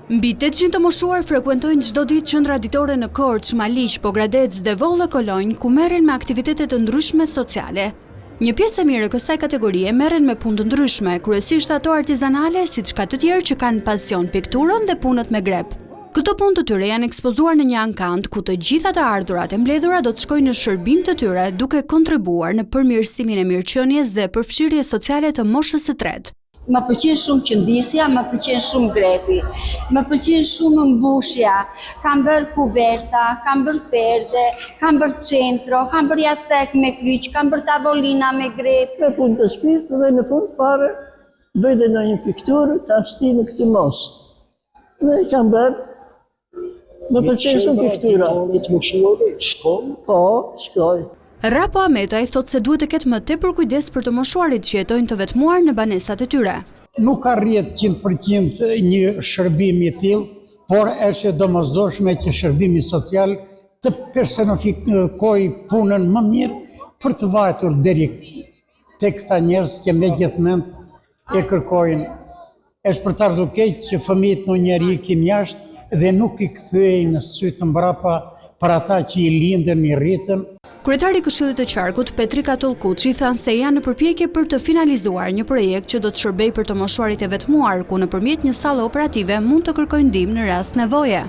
Mbi 800 të moshuar frekuentojnë çdo ditë qendra ditore në Korç, Maliq, Pogradec, Devoll dhe Kolonjë, ku merren me aktivitete të ndryshme sociale. Një pjesë e mirë e kësaj kategorie merren me punë të ndryshme, kryesisht ato artizanale, siç ka të tjerë që kanë pasion pikturën dhe punët me grep. Këto punë të tyre janë ekspozuar në një ankant ku të gjitha të ardhurat e mbledhura do të shkojnë në shërbim të tyre, duke kontribuar në përmirësimin e mirëqenies dhe përfshirjes sociale të moshës së tretë. Më pëlqen shumë qëndisja, më pëlqen shumë grepi, më pëlqen shumë mbushja, kam bërë kuverta, kam bërë perde, kam bërë centro, kam bërë jasek me kryq, kam bërë tavolina me grep. Me punë të shtëpisë dhe në fund fare bëj dhe në një pikturë të ashti në këtë mos. Dhe kam bërë, më pëlqen shumë piktura. Po, shkoj. Rapo Ametaj thot se duhet të ketë më tepër kujdes për të moshuarit që jetojnë të vetmuar në banesat e tyre. Nuk arrit 100% një shërbim i tillë, por është domosdoshme që shërbimi social të personifikojë punën më mirë për të vajtur deri tek këta njerëz që megjithmend e kërkojnë. Është për të ardhur keq që fëmijët në njëri ikin jashtë dhe nuk i kthejnë sy të mbrapa për ata që i lindën i rritën. Kryetari i Këshillit të Qarkut, Petrika Tollkuçi, thanë se janë në përpjekje për të finalizuar një projekt që do të shërbejë për të moshuarit e vetmuar, ku nëpërmjet një salle operative mund të kërkojnë ndihmë në rast nevoje.